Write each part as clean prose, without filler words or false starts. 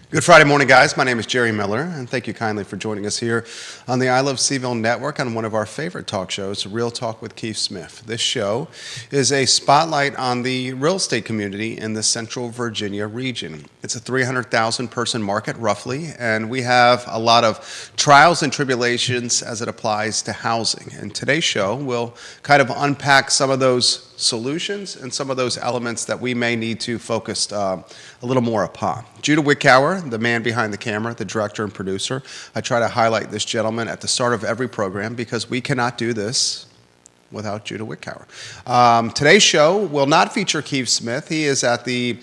Good Friday morning, guys. My name is Jerry Miller, and thank you kindly for joining us here on the I Love CVille Network on one of our favorite talk shows, Real Talk with Keith Smith. This show is a spotlight on the real estate community in the Central Virginia region. It's a 300,000 person market, roughly, and we have a lot of trials and tribulations as it applies to housing. And today's show will kind of unpack some of those solutions and some of those elements that we may need to focus a little more upon. Judah Wickower, the man behind the camera, the director and producer. I try to highlight this gentleman at the start of every program because we cannot do this without Judah Wickower. Today's show will not feature Keith Smith. He is at the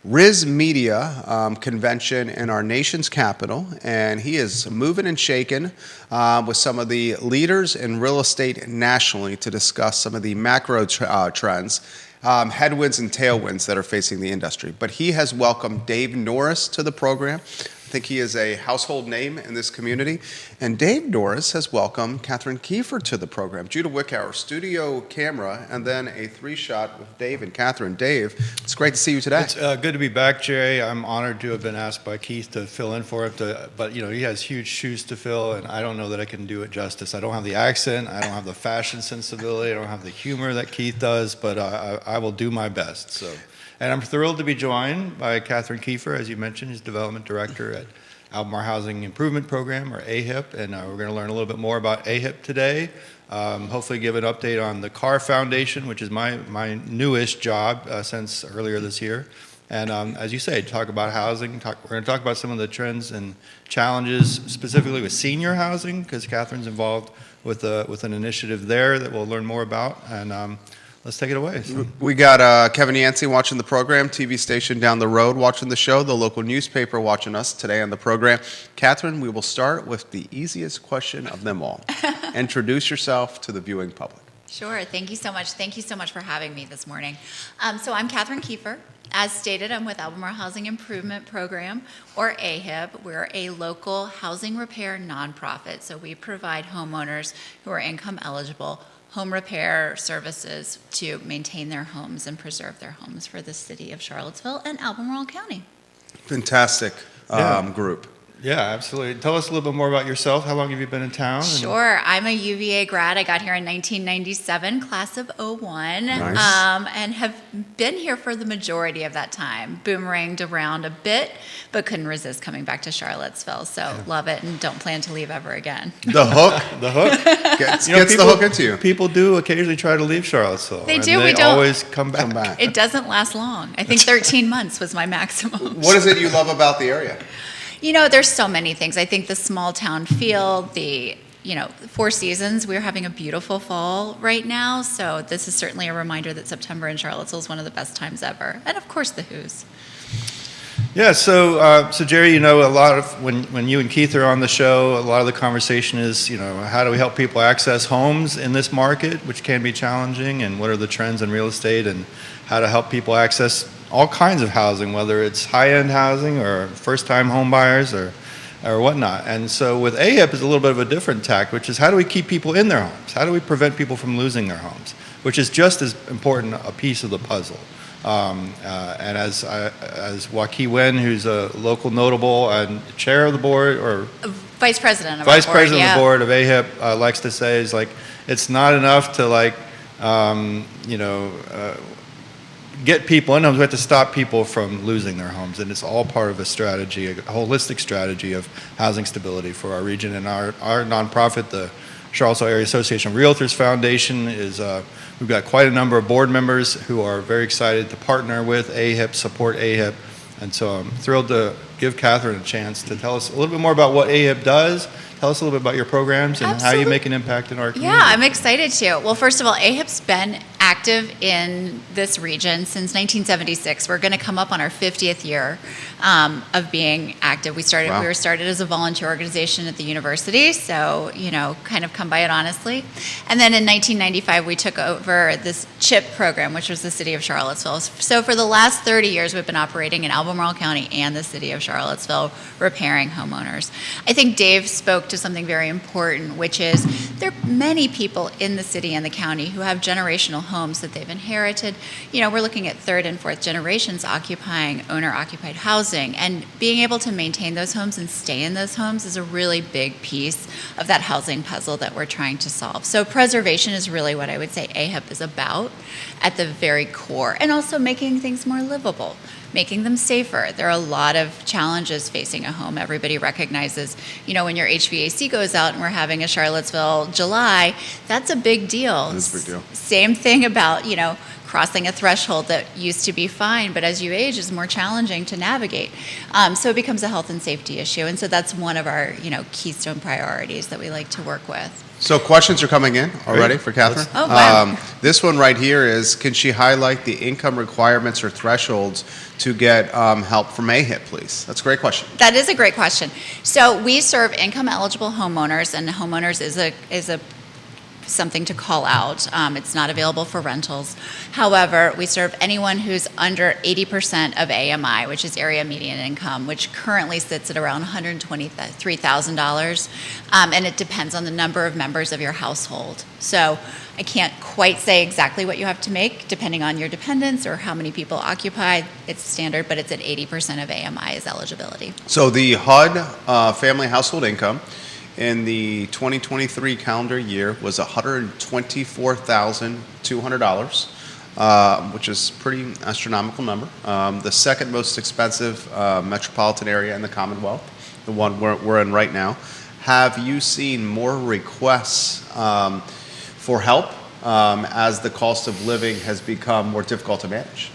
RIS Media convention in our nation's capital, and he is moving and shaking with some of the leaders in real estate nationally to discuss some of the macro trends, headwinds and tailwinds that are facing the industry. But he has welcomed Dave Norris to the program. I think he is a household name in this community. And Dave Norris has welcomed Kathryn Kieffer to the program. Judah Wickower, studio camera, and then a three-shot with Dave and Kathryn. Dave, it's great to see you today. It's good to be back, Jerry. I'm honored to have been asked by Keith to fill in for him. But he has huge shoes to fill, and I don't know that I can do it justice. I don't have the accent. I don't have the fashion sensibility. I don't have the humor that Keith does, but I will do my best. So. And I'm thrilled to be joined by Kathryn Kieffer, as you mentioned, who's Development Director at Albemarle Housing Improvement Program, or AHIP, and we're going to learn a little bit more about AHIP today. Hopefully give an update on the CAR Foundation, which is my newest job since earlier this year. And as you say, talk about housing. We're going to talk about some of the trends and challenges, specifically with senior housing, because Kathryn's involved with an initiative there that we'll learn more about. And let's take it away. So. We got Kevin Yancey watching the program, TV station down the road watching the show, the local newspaper watching us today on the program. Kathryn, we will start with the easiest question of them all. Introduce yourself to the viewing public. Sure. Thank you so much. Thank you so much for having me this morning. So I'm Kathryn Kieffer. As stated, I'm with Albemarle Housing Improvement Program, or AHIP. We're a local housing repair nonprofit. So we provide homeowners who are income eligible home repair services to maintain their homes and preserve their homes for the city of Charlottesville and Albemarle County. Fantastic group. Yeah, absolutely. Tell us a little bit more about yourself. How long have you been in town? Sure. I'm a UVA grad. I got here in 1997, class of 01, nice. And have been here for the majority of that time. Boomeranged around a bit, but couldn't resist coming back to Charlottesville. So love it and don't plan to leave ever again. The hook. The hook. Gets the hook into you. People do occasionally try to leave Charlottesville. They do. They We don't always come back. It doesn't last long. I think 13 months was my maximum. What is it you love about the area? There's so many things. I think the small town feel, the Four Seasons. We're having a beautiful fall right now, so this is certainly a reminder that September in Charlottesville is one of the best times ever. And of course, the Who's. Yeah, so Jerry, a lot of when you and Keith are on the show, a lot of the conversation is, how do we help people access homes in this market, which can be challenging, and what are the trends in real estate, and how to help people access all kinds of housing, whether it's high-end housing or first-time home buyers or whatnot. And so with AHIP is a little bit of a different tack, which is how do we keep people in their homes? How do we prevent people from losing their homes, which is just as important a piece of the puzzle. And as Joaquin Wen, who's a local notable and chair of the board, or Vice President of the board of AHIP, likes to say is it's not enough to get people in homes. We have to stop people from losing their homes, and it's all part of a strategy, a holistic strategy of housing stability for our region. And our nonprofit, the Charlottesville Area Association of Realtors Foundation, is we've got quite a number of board members who are very excited to partner with AHIP, support AHIP, and so I'm thrilled to give Kathryn a chance to tell us a little bit more about what AHIP does. Tell us a little bit about your programs and how you make an impact in our community. Yeah, I'm excited to. Well, first of all, AHIP's been active in this region since 1976. We're going to come up on our 50th year of being active. We were started as a volunteer organization at the university, so kind of come by it honestly. And then in 1995, we took over this CHIP program, which was the city of Charlottesville. So for the last 30 years, we've been operating in Albemarle County and the city of Charlottesville, repairing homeowners. I think Dave spoke to something very important, which is there are many people in the city and the county who have generational homes homes that they've inherited. We're looking at third and fourth generations occupying owner-occupied housing, and being able to maintain those homes and stay in those homes is a really big piece of that housing puzzle that we're trying to solve. So preservation is really what I would say AHIP is about at the very core, and also making things more livable, making them safer. There are a lot of challenges facing a home. Everybody recognizes, when your HVAC goes out and we're having a Charlottesville July, that's a big deal. That's a big deal. Same thing about, crossing a threshold that used to be fine, but as you age is more challenging to navigate. So it becomes a health and safety issue. And so that's one of our, keystone priorities that we like to work with. So questions are coming in already for Kathryn. Oh, wow. This one right here is, can she highlight the income requirements or thresholds to get help from AHIP, please? That's a great question. That is a great question. So we serve income eligible homeowners, and homeowners is a something to call out. It's not available for rentals. However, we serve anyone who's under 80% of AMI, which is area median income, which currently sits at around $123,000. And it depends on the number of members of your household. So I can't quite say exactly what you have to make depending on your dependents or how many people occupy. It's standard, but it's at 80% of AMI is eligibility. So the HUD family household income in the 2023 calendar year was $124,200, which is a pretty astronomical number. The second most expensive metropolitan area in the Commonwealth, the one we're in right now. Have you seen more requests for help as the cost of living has become more difficult to manage?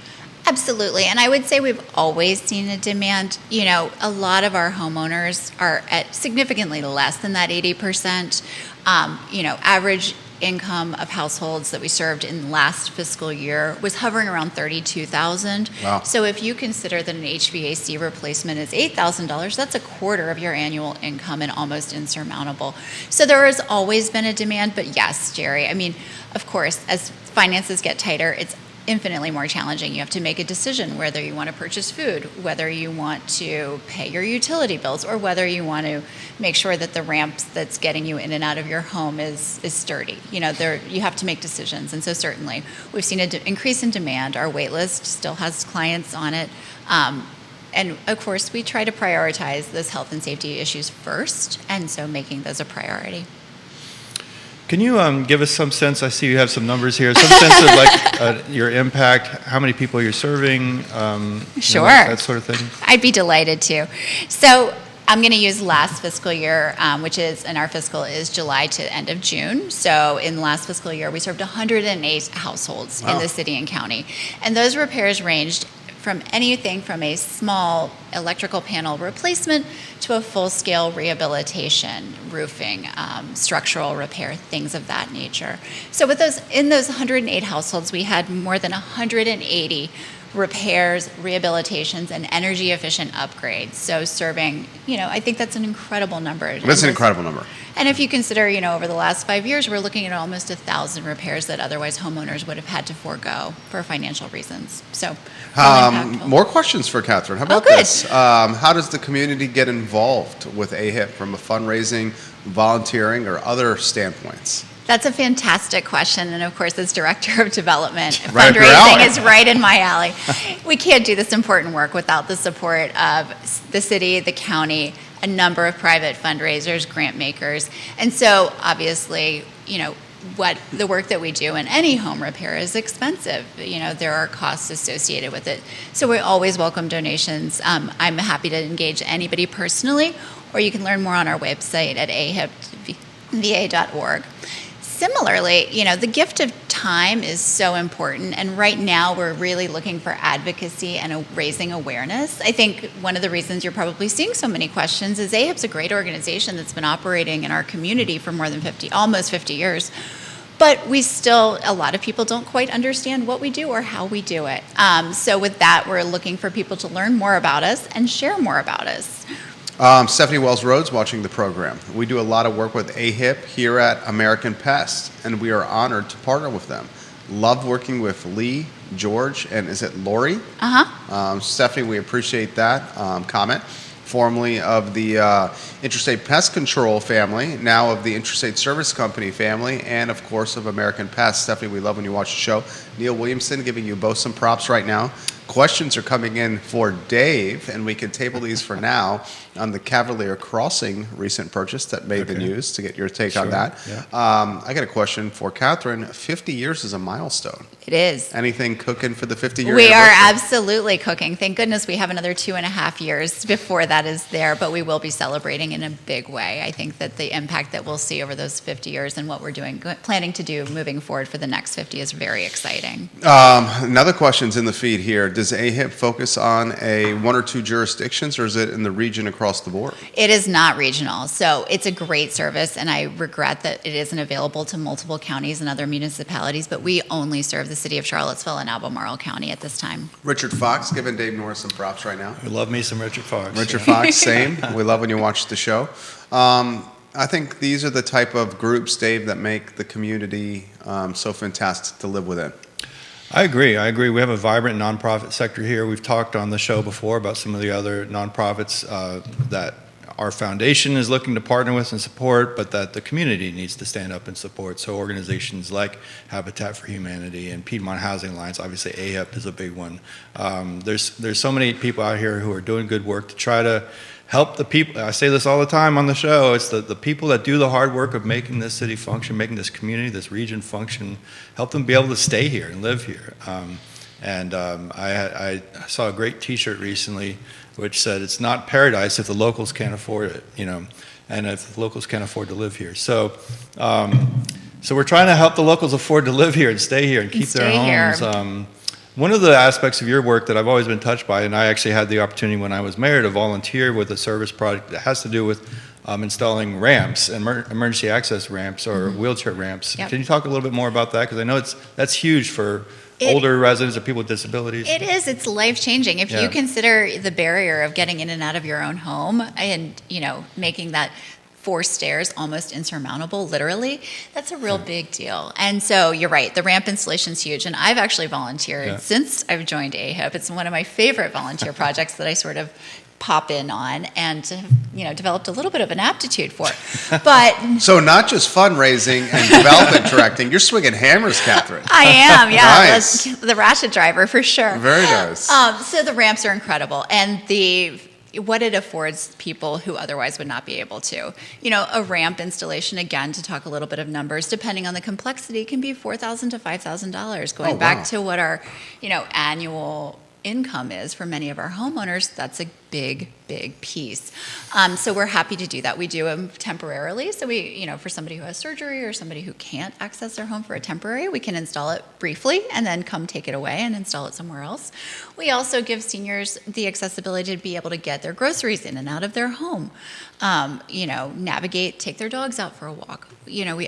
Absolutely. And I would say we've always seen a demand. A lot of our homeowners are at significantly less than that 80%. Average income of households that we served in last fiscal year was hovering around $32,000. Wow. So if you consider that an HVAC replacement is $8,000, that's a quarter of your annual income and almost insurmountable. So there has always been a demand, but yes, Jerry, of course, as finances get tighter, it's infinitely more challenging. You have to make a decision whether you want to purchase food, whether you want to pay your utility bills, or whether you want to make sure that the ramps that's getting you in and out of your home is sturdy. You have to make decisions. And so certainly we've seen an increase in demand. Our wait list still has clients on it. And of course, we try to prioritize those health and safety issues first, and so making those a priority. Can you give us some sense? I see you have some numbers here. Some sense of your impact, how many people you're serving, Sure. That sort of thing. I'd be delighted to. So I'm going to use last fiscal year, which is, and our fiscal is July to end of June. So in the last fiscal year, we served 108 households in the city and county. And those repairs ranged from anything from a small electrical panel replacement to a full-scale rehabilitation, roofing, structural repair, things of that nature. So in those 108 households, we had more than 180 repairs, rehabilitations, and energy efficient upgrades. So serving, I think that's an incredible number. That's an incredible number. And if you consider, over the last 5 years, we're looking at almost 1,000 repairs that otherwise homeowners would have had to forego for financial reasons. So more questions for Kathryn. How about good. this? How does the community get involved with AHIP from a fundraising, volunteering, or other standpoints? That's a fantastic question. And of course, as Director of Development, Right up your fundraising alley. is right in my alley. We can't do this important work without the support of the city, the county, a number of private fundraisers, grant makers. And so obviously, what the work that we do in any home repair is expensive. There are costs associated with it. So we always welcome donations. I'm happy to engage anybody personally, or you can learn more on our website at ahipva.org. Similarly, the gift of time is so important, and right now we're really looking for advocacy and raising awareness. I think one of the reasons you're probably seeing so many questions is AHIP's a great organization that's been operating in our community for more than almost 50 years. But a lot of people don't quite understand what we do or how we do it. So with that, we're looking for people to learn more about us and share more about us. Stephanie Wells Rhodes watching the program. We do a lot of work with AHIP here at American Pest, and we are honored to partner with them. Love working with Lee, George, and is it Lori? Uh-huh. Stephanie, we appreciate that comment. formerly of the Intrastate Pest Control family, now of the Intrastate Service Company family, and of course of American Pest. Stephanie, we love when you watch the show. Neil Williamson giving you both some props right now. Questions are coming in for Dave, and we can table these for now on the Cavalier Crossing recent purchase that made the news, to get your take on that. Yeah. I got a question for Kathryn. 50 years is a milestone. It is. Anything cooking for the 50-year We are anniversary? absolutely cooking. Thank goodness we have another 2.5 years before that is there, but we will be celebrating in a big way. I think that the impact that we'll see over those 50 years and what we're planning to do moving forward for the next 50 is very exciting. Another question's in the feed here. Does AHIP focus on one or two jurisdictions, or is it in the region across the board? It is not regional, so it's a great service, and I regret that it isn't available to multiple counties and other municipalities, but we only serve the city of Charlottesville and Albemarle County at this time. Richard Fox giving Dave Norris some props right now. I love me some Richard Fox. Richard Fox, same. We love when you watch the show. I think these are the type of groups, Dave, that make the community so fantastic to live within. I agree. We have a vibrant nonprofit sector here. We've talked on the show before about some of the other nonprofits that our foundation is looking to partner with and support, but that the community needs to stand up and support. So organizations like Habitat for Humanity and Piedmont Housing Alliance, obviously AHIP is a big one. There's so many people out here who are doing good work to try to help the people. I say this all the time on the show. It's the people that do the hard work of making this city function, making this community, this region function, help them be able to stay here and live here. I saw a great T-shirt recently which said, "It's not paradise if the locals can't afford it," and if the locals can't afford to live here. So we're trying to help the locals afford to live here and stay here and keep their homes. One of the aspects of your work that I've always been touched by, and I actually had the opportunity when I was mayor to volunteer with a service project that has to do with installing ramps, emergency access ramps or wheelchair ramps. Yep. Can you talk a little bit more about that? Because I know that's huge for older residents or people with disabilities. It is. It's life-changing. If you consider the barrier of getting in and out of your own home and, making that 4 stairs almost insurmountable, literally, that's a real big deal. And so you're right, the ramp installation is huge. And I've actually volunteered since I've joined AHIP. It's one of my favorite volunteer projects that I sort of pop in on and developed a little bit of an aptitude for. But so not just fundraising and development directing, you're swinging hammers, Kathryn. I am, yeah. Nice. The ratchet driver for sure. Very nice. So the ramps are incredible, and what it affords people who otherwise would not be able to. A ramp installation, again, to talk a little bit of numbers, depending on the complexity, can be $4,000 to $5,000. Going back to what our, annual income is for many of our homeowners, that's a big piece. So we're happy to do that. We do them temporarily. So we, for somebody who has surgery or somebody who can't access their home for a temporary, we can install it briefly and then come take it away and install it somewhere else. We also give seniors the accessibility to be able to get their groceries in and out of their home. Navigate, take their dogs out for a walk.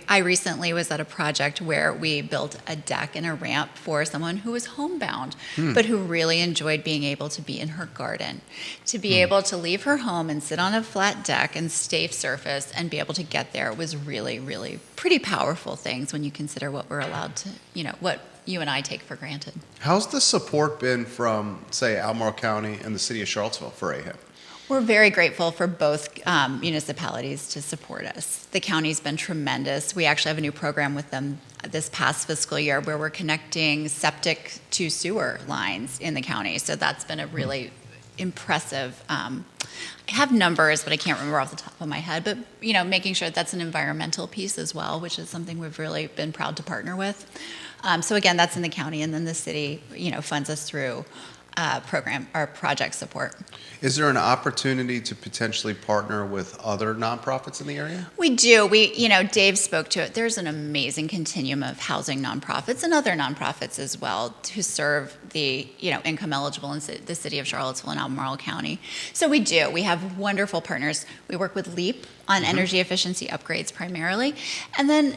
I recently was at a project where we built a deck and a ramp for someone who was homebound, but who really enjoyed being able to be in her garden, to be able to leave her home and sit on a flat deck and safe surface and be able to get there was really, really pretty powerful things when you consider what we're allowed to, what you and I take for granted. How's the support been from, say, Albemarle County and the city of Charlottesville for AHIP? We're very grateful for both municipalities to support us. The county's been tremendous. We actually have a new program with them this past fiscal year where we're connecting septic to sewer lines in the county. So that's been a really impressive. I have numbers, but I can't remember off the top of my head. But making sure that's an environmental piece as well, which is something we've really been proud to partner with. So again, that's in the county, and then the city, funds us through program or project support. Is there an opportunity to potentially partner with other nonprofits in the area? We do. Dave spoke to it. There's an amazing continuum of housing nonprofits and other nonprofits as well to serve the, income eligible in the city of Charlottesville and Albemarle County. So we do. We have wonderful partners. We work with LEAP on energy efficiency upgrades primarily. And then,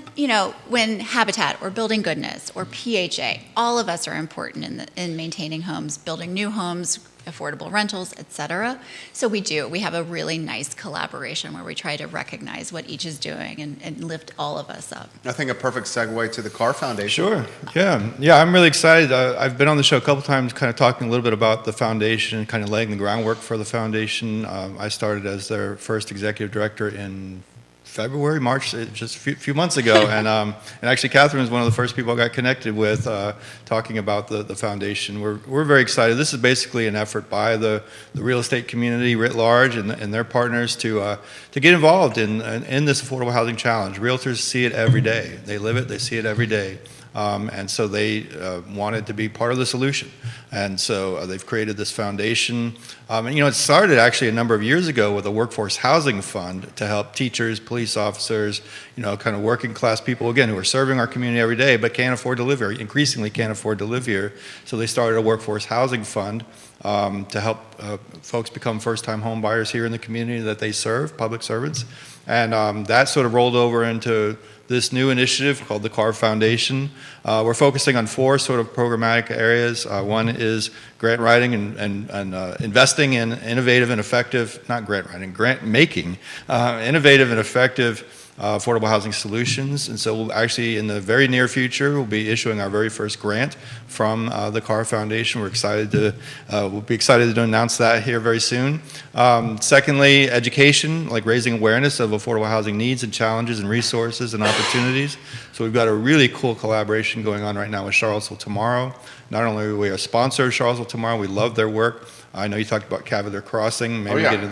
when Habitat or Building Goodness or PHA, all of us are important in maintaining homes, building new homes, affordable rentals, et cetera. So we have a really nice collaboration where we try to recognize what each is doing and lift all of us up. I think a perfect segue to the Carr Foundation. Sure. Yeah, I'm really excited. I've been on the show a couple times kind of talking a little bit about the foundation, kind of laying the groundwork for the foundation. I started as their first executive director in February, March, just a few months ago, and actually Kathryn was one of the first people I got connected with talking about the foundation. We're very excited. This is basically an effort by the real estate community writ large and their partners to get involved in this affordable housing challenge. Realtors see it every day. They live it. They see it every day. And so they wanted to be part of the solution. And so they've created this foundation. And, it started actually a number of years ago with a workforce housing fund to help teachers, police officers, kind of working class people, again, who are serving our community every day but can't afford to live here, increasingly can't afford to live here. So they started a workforce housing fund to help folks become first-time home buyers here in the community that they serve, public servants. And that sort of rolled over into this new initiative called the Carr Foundation. We're focusing on 4 sort of programmatic areas. One is grant writing and investing in innovative and effective, not grant writing, grant making, innovative and effective affordable housing solutions. And so we'll actually, in the very near future, we'll be issuing our very first grant from the Carr Foundation. We'll be excited to announce that here very soon. Secondly, education, like raising awareness of affordable housing needs and challenges and resources and opportunities. So we've got a really cool collaboration going on right now with Charlottesville Tomorrow. Not only are we a sponsor of Charlottesville Tomorrow, we love their work. I know you talked about Cavalier Crossing. Maybe get into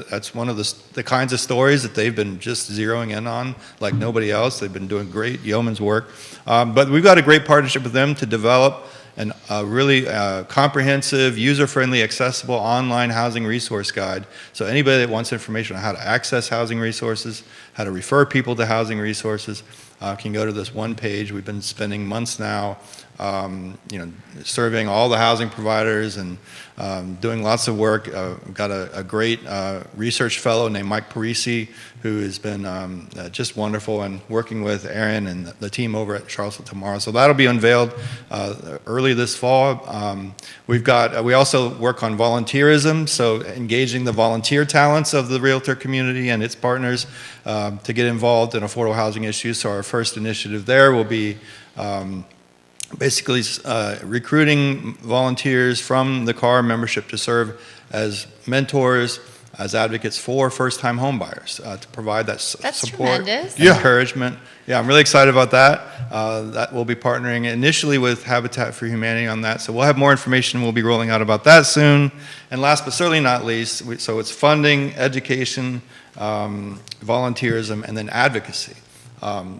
that's one of the kinds of stories that they've been just zeroing in on like nobody else. They've been doing great yeoman's work. But we've got a great partnership with them to develop a really comprehensive, user-friendly, accessible online housing resource guide. So anybody that wants information on how to access housing resources, how to refer people to housing resources, can go to this one page. We've been spending months now surveying all the housing providers and doing lots of work. We've got a great research fellow named Mike Parisi, who has been just wonderful and working with Aaron and the team over at Charlottesville Tomorrow. So that'll be unveiled early this fall. We also work on volunteerism, so engaging the volunteer talents of the realtor community and its partners to get involved in affordable housing issues. So our first initiative there will be basically recruiting volunteers from the Carr membership to serve as mentors, as advocates for first-time home buyers, to provide that support, tremendous. Encouragement. Yeah, I'm really excited about that. That we'll be partnering initially with Habitat for Humanity on that. So we'll have more information we'll be rolling out about that soon. And last but certainly not least, so it's funding, education, volunteerism, and then advocacy.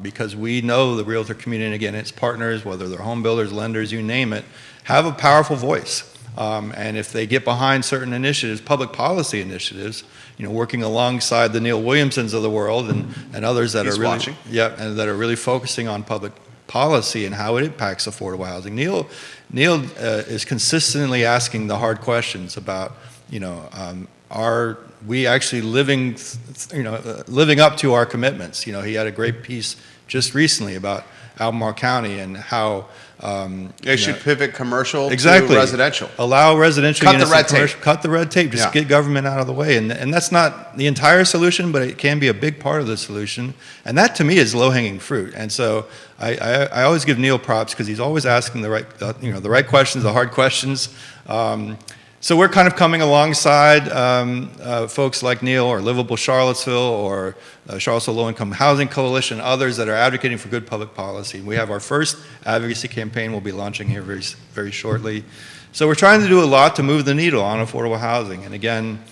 Because we know the realtor community, and again, its partners, whether they're home builders, lenders, you name it, have a powerful voice. And if they get behind certain initiatives, public policy initiatives, working alongside the Neil Williamsons of the world and others that are really, and that are really focusing on public policy and how it impacts affordable housing. Neil is consistently asking the hard questions about, are we actually living up to our commitments? He had a great piece just recently about Albemarle County and how they should pivot commercial to residential. Allow residential units cut the red tape. Just get government out of the way. And that's not the entire solution, but it can be a big part of the solution. And that to me is low-hanging fruit. And so I always give Neil props because he's always asking the right questions, the hard questions. So we're kind of coming alongside folks like Neil or Livable Charlottesville or Charlottesville Low Income Housing Coalition, others that are advocating for good public policy. We have our first advocacy campaign we'll be launching here very, very shortly. So we're trying to do a lot to move the needle on affordable housing. And again,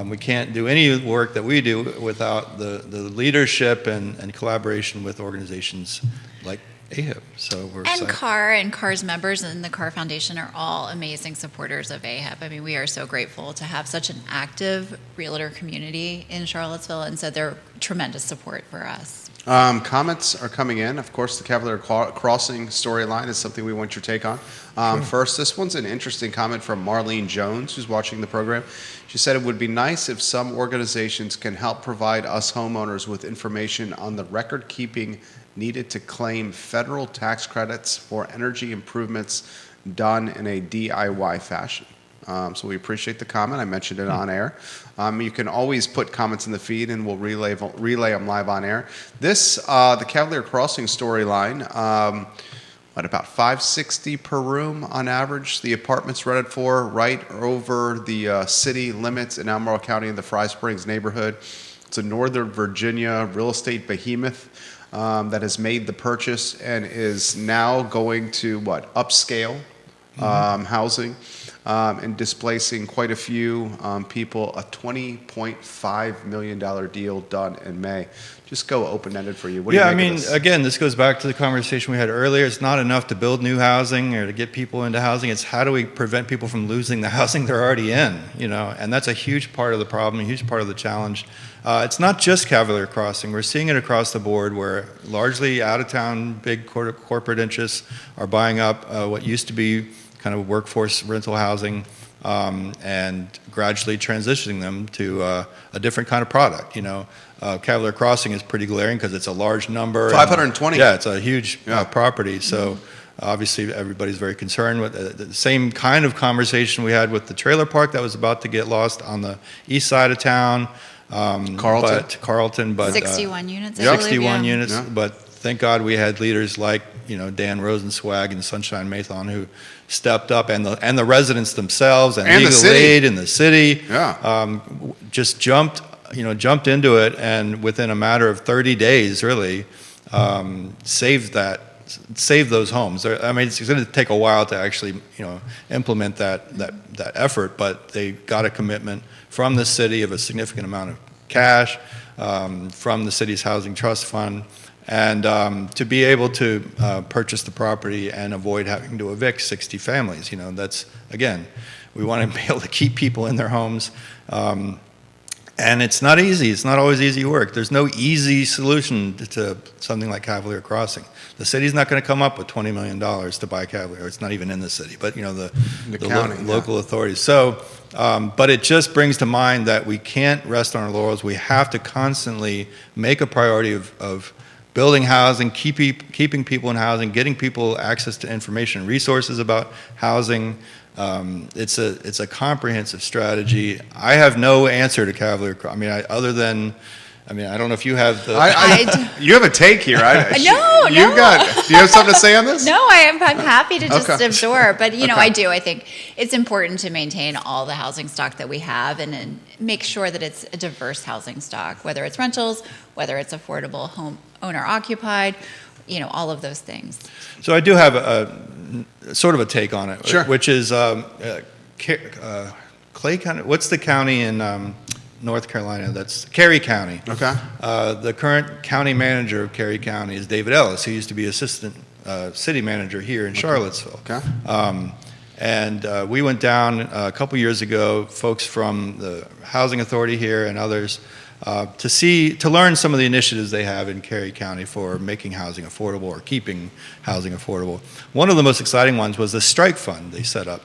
we can't do any work that we do without the leadership and collaboration with organizations like AHIP. So we're and excited. Carr's members and the Carr Foundation are all amazing supporters of AHIP. I mean, we are so grateful to have such an active realtor community in Charlottesville, and so they're tremendous support for us. Comments are coming in. Of course, the Cavalier Crossing storyline is something we want your take on. First, this one's an interesting comment from Marlene Jones, who's watching the program. She said it would be nice if some organizations can help provide us homeowners with information on the record keeping needed to claim federal tax credits for energy improvements done in a DIY fashion. So we appreciate the comment. I mentioned it on air. You can always put comments in the feed, and we'll relay them live on air. This, the Cavalier Crossing storyline, at about $560 per room on average. The apartments rented for right over the city limits in Albemarle County in the Fry Springs neighborhood. It's a Northern Virginia real estate behemoth that has made the purchase and is now going to upscale housing and displacing quite a few people. A $20.5 million deal done in May. Just go open-ended for you. What do you make of this? Again, this goes back to the conversation we had earlier. It's not enough to build new housing or to get people into housing. It's how do we prevent people from losing the housing they're already in, And that's a huge part of the problem, a huge part of the challenge. It's not just Cavalier Crossing. We're seeing it across the board where largely out-of-town big corporate interests are buying up what used to be kind of workforce rental housing and gradually transitioning them to a different kind of product, Cavalier Crossing is pretty glaring because it's a large number. 520. Yeah, it's a huge property. So obviously everybody's very concerned with the same kind of conversation we had with the trailer park that was about to get lost on the east side of town. Carlton, but 61 units. I believe, 61 yeah. units. But thank God we had leaders like Dan Rosenswag and Sunshine Mathon who stepped up, and the residents themselves and legal aid in the city just jumped into it, and within a matter of 30 days, really saved those homes. I mean, it's going to take a while to actually implement that effort, but they got a commitment from the city of a significant amount of cash from the city's housing trust fund, and to be able to purchase the property and avoid having to evict 60 families. That's, again, we want to be able to keep people in their homes. And it's not easy. It's not always easy work. There's no easy solution to something like Cavalier Crossing. The city's not going to come up with $20 million to buy Cavalier. It's not even in the city, but the county, local authorities. So, but it just brings to mind that we can't rest on our laurels. We have to constantly make a priority of building housing, keeping people in housing, getting people access to information and resources about housing. It's a comprehensive strastrategy. I have no answer to Cavalier. I mean, I don't know if you have the. You have a take here. No. Do you have something to say on this? No, I'm happy to just absorb. But I do. I think it's important to maintain all the housing stock that we have and make sure that it's a diverse housing stock, whether it's rentals, whether it's affordable home owner occupied, all of those things. So I do have a sort of a take on it, sure. Which is Clay County. What's the county in North Carolina? That's Cary County. Okay. The current county manager of Cary County is David Ellis. He used to be assistant city manager here in Charlottesville. Okay. And we went down a couple years ago, folks from the Housing Authority here and others, to learn some of the initiatives they have in Cary County for making housing affordable or keeping housing affordable. One of the most exciting ones was the strike fund they set up,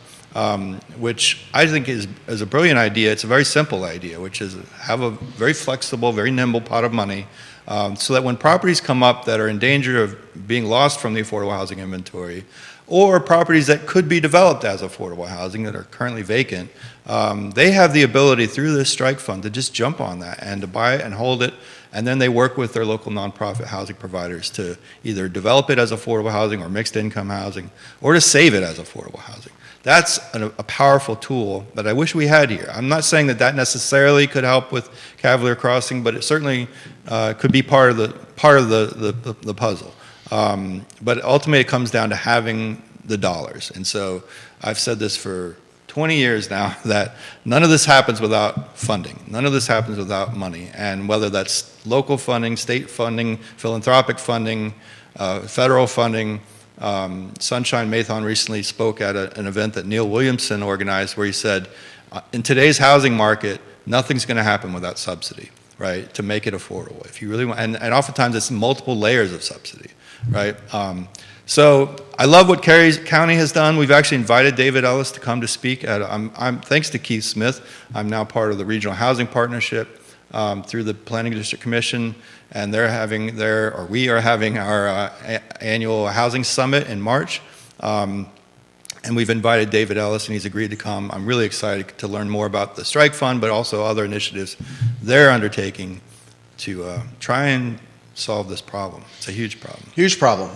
which I think is a brilliant idea. It's a very simple idea, which is have a very flexible, very nimble pot of money so that when properties come up that are in danger of being lost from the affordable housing inventory, or properties that could be developed as affordable housing that are currently vacant, they have the ability through this strike fund to just jump on that and to buy it and hold it, and then they work with their local nonprofit housing providers to either develop it as affordable housing or mixed income housing, or to save it as affordable housing. That's a powerful tool that I wish we had here. I'm not saying that necessarily could help with Cavalier Crossing, but it certainly could be part of the puzzle. But ultimately it comes down to having the dollars. And so I've said this for 20 years now, that none of this happens without funding. None of this happens without money. And whether that's local funding, state funding, philanthropic funding, federal funding. Sunshine Mathon recently spoke at an event that Neil Williamson organized where he said, in today's housing market, nothing's going to happen without subsidy, right, to make it affordable. If you really want, and oftentimes it's multiple layers of subsidy. Right. So I love what Cary County has done. We've actually invited David Ellis to come to speak. I'm thanks to Keith Smith, I'm now part of the Regional Housing Partnership through the Planning District Commission, and we are having our annual housing summit in March. And we've invited David Ellis, and he's agreed to come. I'm really excited to learn more about the Strike Fund, but also other initiatives they're undertaking to try and solve this problem. It's a huge problem. Huge problem.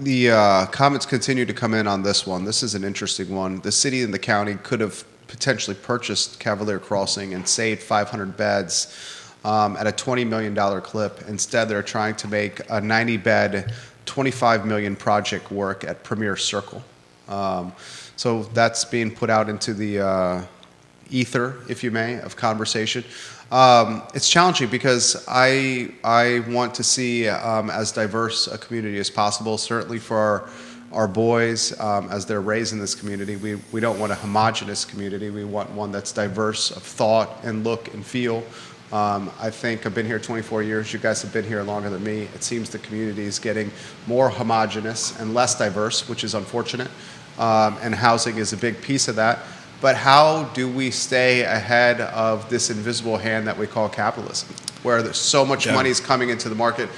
The comments continue to come in on this one. This is an interesting one. The city and the county could have potentially purchased Cavalier Crossing and saved 500 beds at a $20 million clip. Instead, they're trying to make a 90-bed, $25 million project work at Premier Circle. So that's being put out into the ether, if you may, of conversation. It's challenging because I want to see as diverse a community as possible, certainly for our boys as they're raised in this community. We don't want a homogenous community. We want one that's diverse of thought and look and feel. I think I've been here 24 years. You guys have been here longer than me. It seems the community is getting more homogenous and less diverse, which is unfortunate. And housing is a big piece of that. But how do we stay ahead of this invisible hand that we call capitalism, where there's so much money is coming into the market?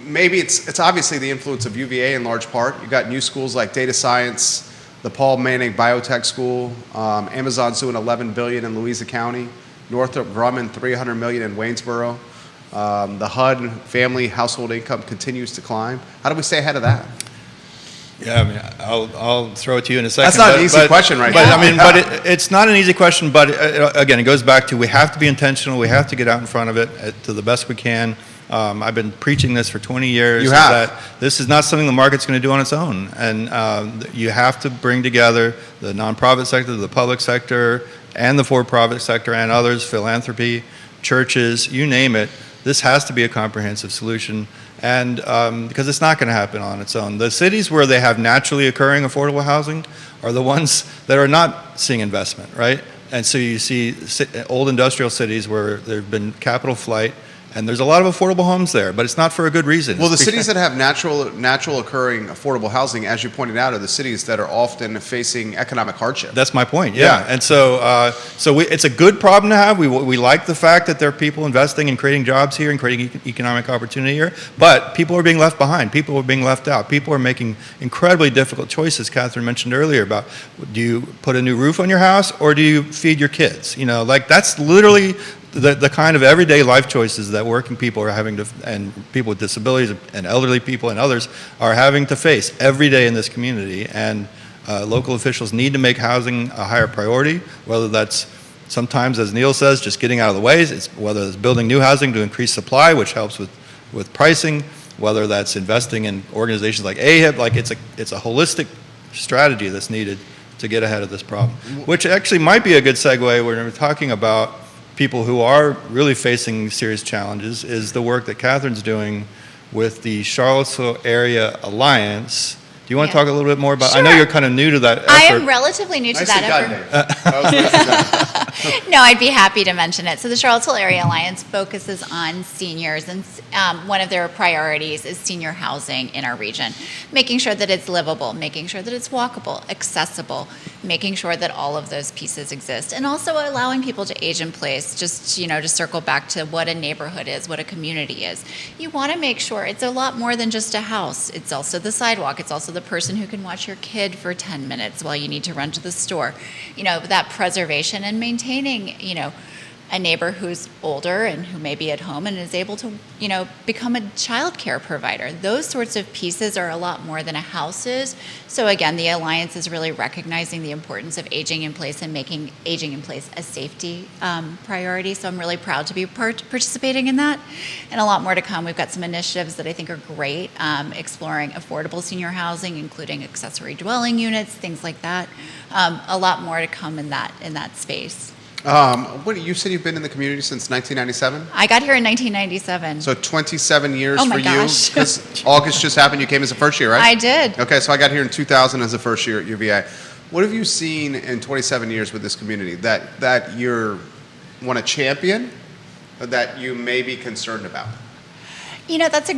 Maybe it's obviously the influence of UVA in large part. You got new schools like data science, the Paul Manning Biotech School, Amazon's doing $11 billion in Louisa County, Northrop Grumman $300 million in Waynesboro. The HUD family household income continues to climb. How do we stay ahead of that? Yeah, I mean, I'll throw it to you in a second. That's not an easy question right now. I mean, but it's not an easy question, but again, it goes back to we have to be intentional. We have to get out in front of it to the best we can. I've been preaching this for 20 years. You have. That this is not something the market's going to do on its own. And you have to bring together the nonprofit sector, the public sector, and the for-profit sector and others, philanthropy, churches, you name it. This has to be a comprehensive solution. And because it's not going to happen on its own. The cities where they have naturally occurring affordable housing are the ones that are not seeing investment, right? And so you see old industrial cities where there have been capital flight, and there's a lot of affordable homes there, but it's not for a good reason. Well, the cities that have natural occurring affordable housing, as you pointed out, are the cities that are often facing economic hardship. That's my point, yeah. And so it's a good problem to have. We like the fact that there are people investing and creating jobs here and creating economic opportunity here, but people are being left behind. People are being left out. People are making incredibly difficult choices. Kathryn mentioned earlier about, do you put a new roof on your house or do you feed your kids? You know, like that's literally the kind of everyday life choices that working people are having to, and people with disabilities and elderly people and others are having to face every day in this community. And local officials need to make housing a higher priority, whether that's sometimes, as Neil says, just getting out of the way, whether it's building new housing to increase supply, which helps with pricing, whether that's investing in organizations like AHIP. Like it's a holistic strategy that's needed to get ahead of this problem, which actually might be a good segue when we're talking about people who are really facing serious challenges, is the work that Kathryn's doing with the Charlottesville Area Alliance. Do you want to talk a little bit more about? Sure. I know you're kind of new to that effort. I am relatively new to that effort. No, I'd be happy to mention it. So the Charlottesville Area Alliance focuses on seniors, and one of their priorities is senior housing in our region, making sure that it's livable, making sure that it's walkable, accessible, making sure that all of those pieces exist, and also allowing people to age in place. Just, to circle back to what a neighborhood is, what a community is. You want to make sure it's a lot more than just a house. It's also the sidewalk. It's also the person who can watch your kid for 10 minutes while you need to run to the store. That preservation and maintaining, a neighbor who's older and who may be at home and is able to, become a child care provider. Those sorts of pieces are a lot more than a house is. So again, the Alliance is really recognizing the importance of aging in place and making aging in place a safety priority. So I'm really proud to be participating in that. And a lot more to come. We've got some initiatives that I think are great, exploring affordable senior housing, including accessory dwelling units, things like that. A lot more to come in that space. You said you've been in the community since 1997? I got here in 1997. So 27 years Oh my for gosh. you? Because August just happened. You came as a first year, right? I did. Okay, so I got here in 2000 as a first year at UVA. What have you seen in 27 years with this community that you want to champion, or that you may be concerned about? That's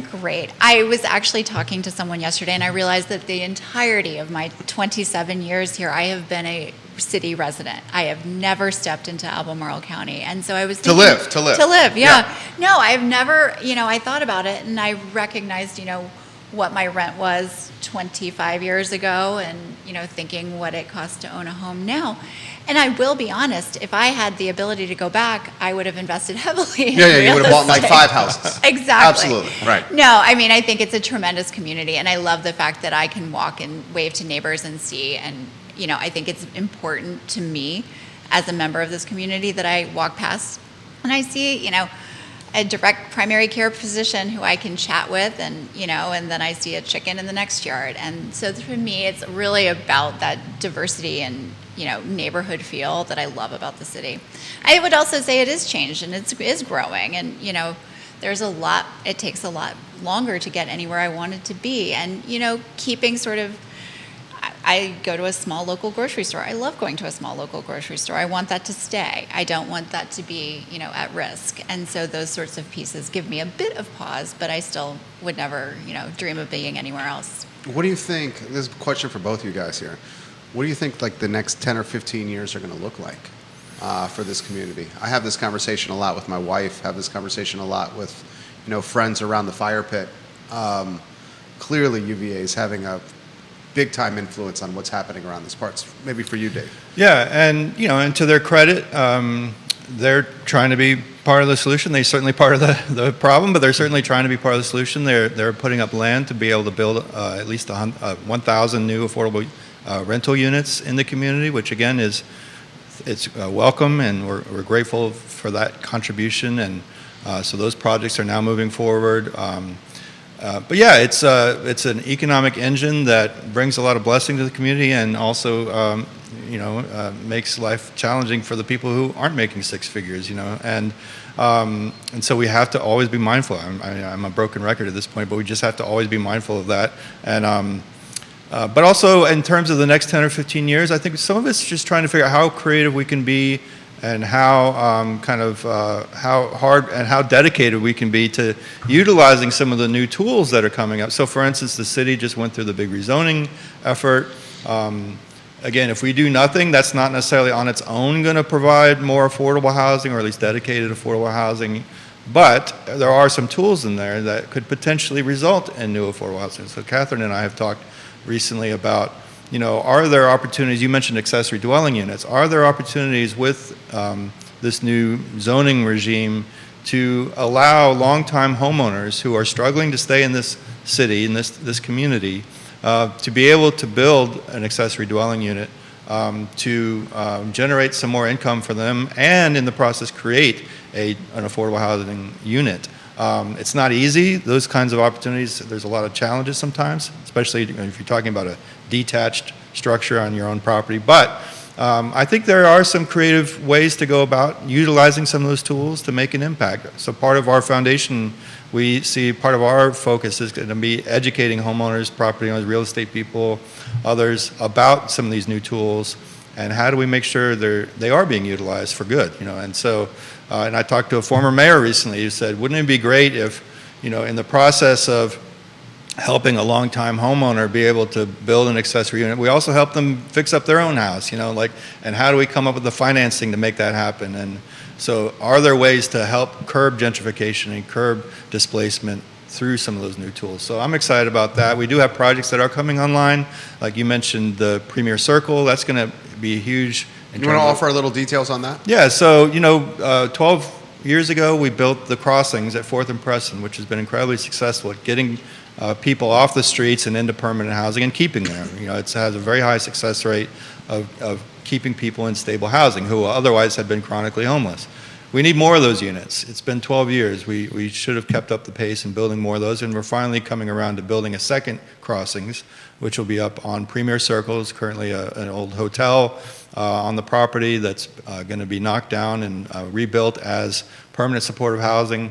I was actually talking to someone yesterday, and I realized that the entirety of my 27 years here, I have been a city resident. I have never stepped into Albemarle County. And so I was thinking, To live, yeah. No, I've never, I thought about it, and I recognized, what my rent was 25 years ago and, thinking what it costs to own a home now. And I will be honest, if I had the ability to go back, I would have invested heavily in real you would have bought like estate. 5 houses. Exactly. Absolutely, right. No, I think it's a tremendous community, and I love the fact that I can walk and wave to neighbors and see, and, I think it's important to me as a member of this community that I walk past and I see, a direct primary care physician who I can chat with, and and then I see a chicken in the next yard. And so for me, it's really about that diversity and neighborhood feel that I love about the city. I would also say it is changed and it is growing, and there's a lot. It takes a lot longer to get anywhere I want it to be, and keeping sort of. I go to a small local grocery store. I love going to a small local grocery store. I want that to stay. I don't want that to be, at risk. And so those sorts of pieces give me a bit of pause, but I still would never, dream of being anywhere else. What do you think, this is a question for both of you guys here, what do you think like the next 10 or 15 years are going to look like for this community? I have this conversation a lot with my wife, have this conversation a lot with, friends around the fire pit. Clearly UVA is having a big time influence on what's happening around this part. Maybe for you, Dave. Yeah, and and to their credit, they're trying to be part of the solution. They're certainly part of the problem, but they're certainly trying to be part of the solution. They're putting up land to be able to build at least 1,000 new affordable rental units in the community, which again it's welcome, and we're grateful for that contribution. And so those projects are now moving forward. But yeah, it's an economic engine that brings a lot of blessing to the community, and also makes life challenging for the people who aren't making 6 figures. And so we have to always be mindful. I'm a broken record at this point, but we just have to always be mindful of that. And but also in terms of the next 10 or 15 years, I think some of it's just trying to figure out how creative we can be, and how how hard and how dedicated we can be to utilizing some of the new tools that are coming up. So for instance, the city just went through the big rezoning effort. Again, if we do nothing, that's not necessarily on its own going to provide more affordable housing, or at least dedicated affordable housing. But there are some tools in there that could potentially result in new affordable housing. So Kathryn and I have talked recently about, are there opportunities, you mentioned accessory dwelling units, are there opportunities with this new zoning regime to allow longtime homeowners who are struggling to stay in this city, in this community, to be able to build an accessory dwelling unit to generate some more income for them, and in the process create an affordable housing unit. It's not easy, those kinds of opportunities. There's a lot of challenges sometimes, especially if you're talking about a detached structure on your own property. But I think there are some creative ways to go about utilizing some of those tools to make an impact. So part of our foundation, we see part of our focus is going to be educating homeowners, property owners, real estate people, others about some of these new tools, and how do we make sure they are being utilized for good. And so and I talked to a former mayor recently who said, wouldn't it be great if, in the process of helping a longtime homeowner be able to build an accessory unit, we also help them fix up their own house, and how do we come up with the financing to make that happen? And so are there ways to help curb gentrification and curb displacement through some of those new tools? So I'm excited about that. We do have projects that are coming online, like you mentioned, the Premier Circle. That's going to be huge. You want to offer a little details on that? Yeah, so 12 years ago we built the crossings at 4th and Preston, which has been incredibly successful at getting people off the streets and into permanent housing and keeping them. It has a very high success rate of keeping people in stable housing who otherwise had been chronically homeless. We need more of those units. It's been 12 years. We should have kept up the pace in building more of those, and we're finally coming around to building a second crossings, which will be up on Premier Circles, currently an old hotel on the property that's going to be knocked down and rebuilt as permanent supportive housing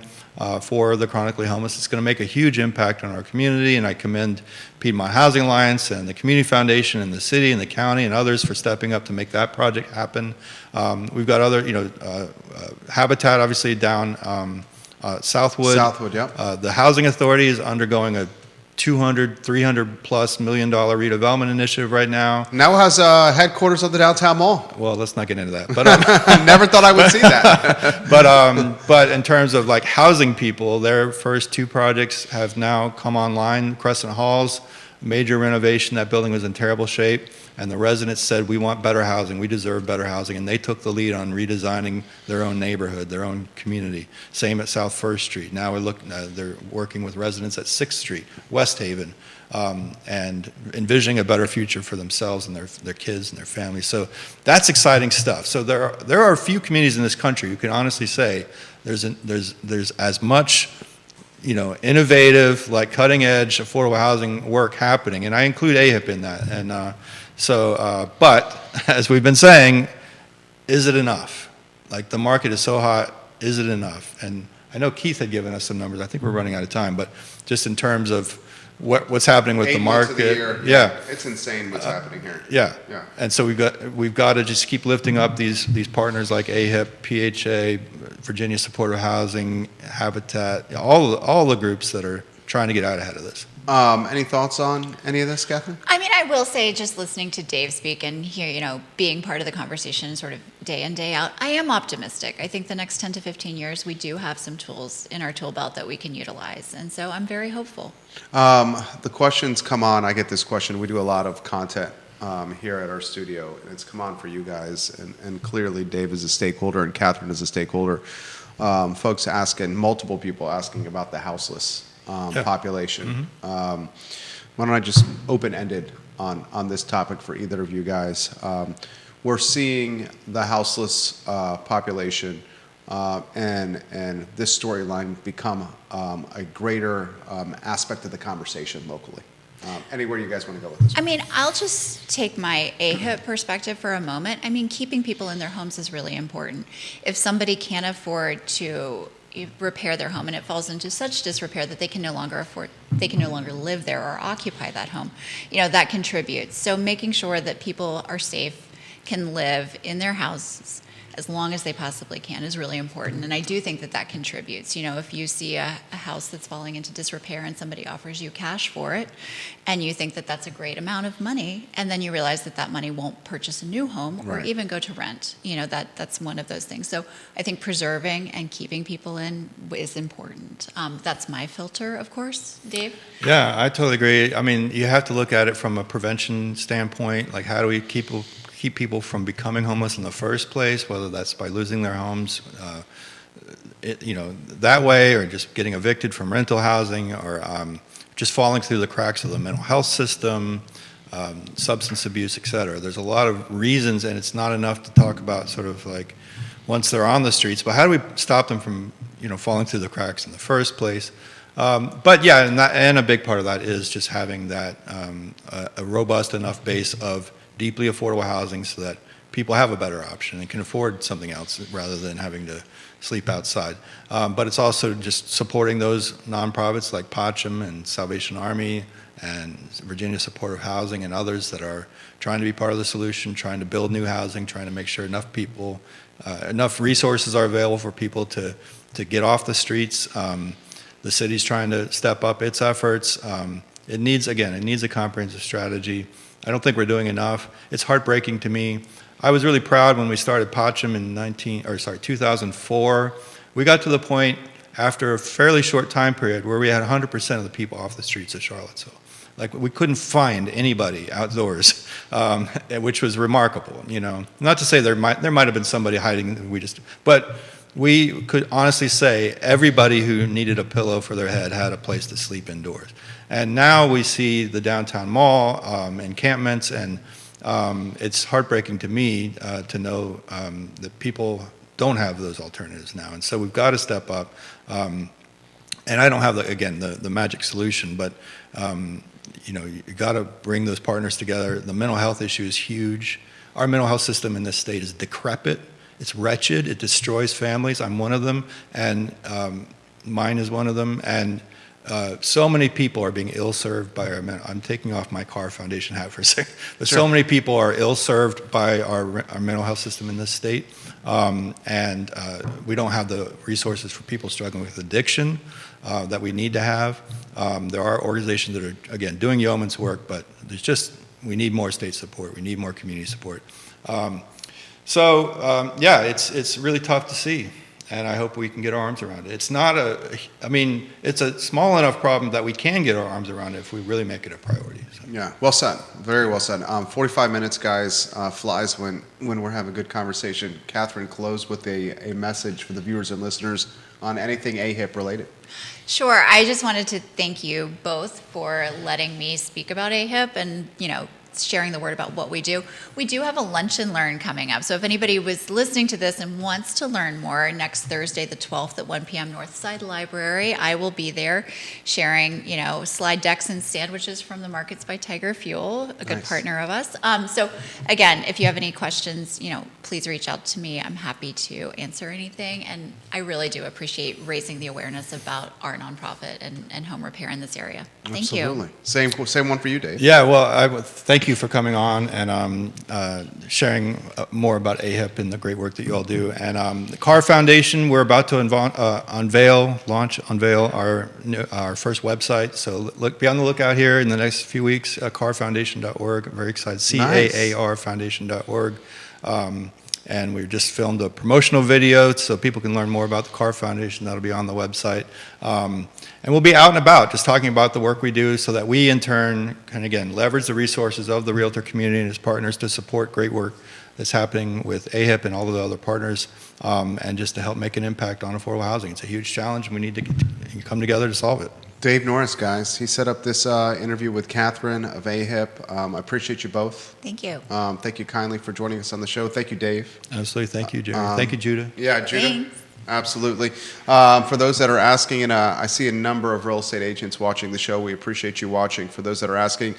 for the chronically homeless. It's going to make a huge impact on our community, and I commend Piedmont Housing Alliance and the Community Foundation and the city and the county and others for stepping up to make that project happen. We've got other, Habitat obviously down Southwood. Southwood, yeah. The Housing Authority is undergoing a $300 plus million redevelopment initiative right now. Now has headquarters of the downtown mall. Well, let's not get into that. But Never thought I would see that. but in terms of like housing people, their first 2 projects have now come online. Crescent Halls, major renovation. That building was in terrible shape, and the residents said, we want better housing, we deserve better housing, and they took the lead on redesigning their own neighborhood, their own community. Same at South First Street. Now they're working with residents at 6th Street, West Haven, and envisioning a better future for themselves and their kids and their families. So that's exciting stuff. So there are a few communities in this country who can honestly say there's as much innovative, like cutting edge, affordable housing work happening, and I include AHIP in that. And but as we've been saying, is it enough? Like the market is so hot, is it enough? And I know Keith had given us some numbers. I think we're running out of time, but just in terms of what's happening with 8 the months market, of the year, yeah, it's insane what's happening here. yeah. Yeah. And so we've got to just keep lifting up these partners like AHIP, PHA, Virginia Supportive Housing, Habitat, all the groups that are trying to get out ahead of this. Any thoughts on any of this, Kathryn? I mean, I will say, just listening to Dave speak and here, being part of the conversation sort of day in, day out, I am optimistic. I think the next 10 to 15 years, we do have some tools in our tool belt that we can utilize. And so I'm very hopeful. The questions come on. I get this question. We do a lot of content here at our studio, and it's come on for you guys. And clearly, Dave is a stakeholder and Kathryn is a stakeholder. Folks asking, multiple people asking about the houseless population. Mm-hmm. Why don't I just open-ended on this topic for either of you guys? We're seeing the houseless population and this storyline become a greater aspect of the conversation locally. Anywhere you guys want to go with this? I mean, I'll just take my AHIP perspective for a moment. I mean, keeping people in their homes is really important. If somebody can't afford to repair their home and it falls into such disrepair that they can no longer live there or occupy that home, that contributes. So making sure that people are safe, can live in their houses as long as they possibly can is really important. And I do think that contributes. If you see a house that's falling into disrepair and somebody offers you cash for it, and you think that that's a great amount of money, and then you realize that money won't purchase a new home or even go to rent, that's one of those things. So I think preserving and keeping people in is important. That's my filter, of course. Dave? Yeah, I totally agree. I mean, you have to look at it from a prevention standpoint. Like, how do we keep people from becoming homeless in the first place, whether that's by losing their homes, that way, or just getting evicted from rental housing, or just falling through the cracks of the mental health system, substance abuse, et cetera. There's a lot of reasons, and it's not enough to talk about sort of like once they're on the streets, but how do we stop them from, falling through the cracks in the first place? But yeah, and a big part of that is just having that a robust enough base of deeply affordable housing so that people have a better option and can afford something else rather than having to sleep outside. But it's also just supporting those nonprofits like Fincham and Salvation Army and Virginia Supportive Housing and others that are trying to be part of the solution, trying to build new housing, trying to make sure enough resources are available for people to get off the streets. The city's trying to step up its efforts. It needs a comprehensive strategy. I don't think we're doing enough. It's heartbreaking to me. I was really proud when we started Fincham in 2004. We got to the point after a fairly short time period where we had 100% of the people off the streets of Charlottesville. Like, we couldn't find anybody outdoors, which was remarkable. Not to say there might have been somebody hiding. But we could honestly say everybody who needed a pillow for their head had a place to sleep indoors. And now we see the downtown mall, encampments, and it's heartbreaking to me to know that people don't have those alternatives now. And so we've got to step up. And I don't have, the magic solution, but you got to bring those partners together. The mental health issue is huge. Our mental health system in this state is decrepit. It's wretched. It destroys families. I'm one of them, and mine is one of them. And so many people are being ill-served by our I'm taking off my car foundation hat for a second, but Sure. so many people are ill-served by our mental health system in this state, and we don't have the resources for people struggling with addiction that we need to have. There are organizations that are, again, doing yeoman's work, but we need more state support, we need more community support. It's really tough to see. And I hope we can get our arms around it. It's a small enough problem that we can get our arms around it if we really make it a priority. So. Yeah, well said. Very well said. 45 minutes, guys, flies when we're having a good conversation. Kathryn, close with a message for the viewers and listeners on anything AHIP related. Sure. I just wanted to thank you both for letting me speak about AHIP and, sharing the word about what we do. We do have a lunch and learn coming up. So if anybody was listening to this and wants to learn more, next Thursday, the 12th at 1 p.m. Northside Library, I will be there sharing, slide decks and sandwiches from the Markets by Tiger Fuel, a good Nice. partner of us. So again, if you have any questions, please reach out to me. I'm happy to answer anything. And I really do appreciate raising the awareness about our nonprofit and home repair in this area. Thank you. Absolutely. Same one for you, Dave. Yeah, well, thank you for coming on and sharing more about AHIP and the great work that you all do. And the Carr Foundation, we're about to unveil our first website. So be on the lookout here in the next few weeks. CarrFoundation.org. I'm very excited. CAARFoundation.org. And we just filmed a promotional video so people can learn more about the Carr Foundation. That'll be on the website. And we'll be out and about just talking about the work we do so that we, in turn, can, again, leverage the resources of the realtor community and its partners to support great work that's happening with AHIP and all of the other partners, and just to help make an impact on affordable housing. It's a huge challenge, and we need to come together to solve it. Dave Norris, guys, he set up this interview with Kathryn of AHIP. I appreciate you both. Thank you. Thank you kindly for joining us on the show. Thank you, Dave. Absolutely. Thank you, Jerry. Thank you, Judah. Yeah, Judah. Thanks. Absolutely. For those that are asking, and I see a number of real estate agents watching the show, we appreciate you watching. For those that are asking,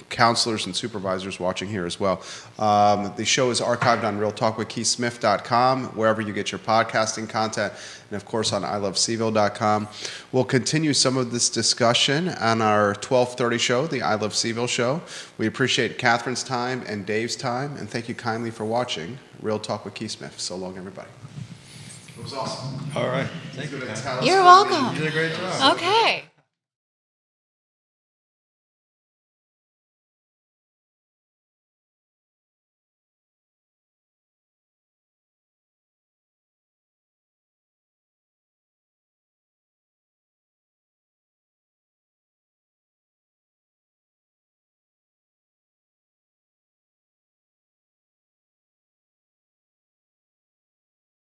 counselors and supervisors watching here as well. The show is archived on realtalkwithkeithsmith.com, wherever you get your podcasting content, and of course on ilovecville.com. We'll continue some of this discussion on our 12:30 show, the I Love CVille show. We appreciate Kathryn's time and Dave's time, and thank you kindly for watching Real Talk with Keith Smith. So long, everybody. It was awesome. All right. Thank you. You're welcome. You did a great job. Okay.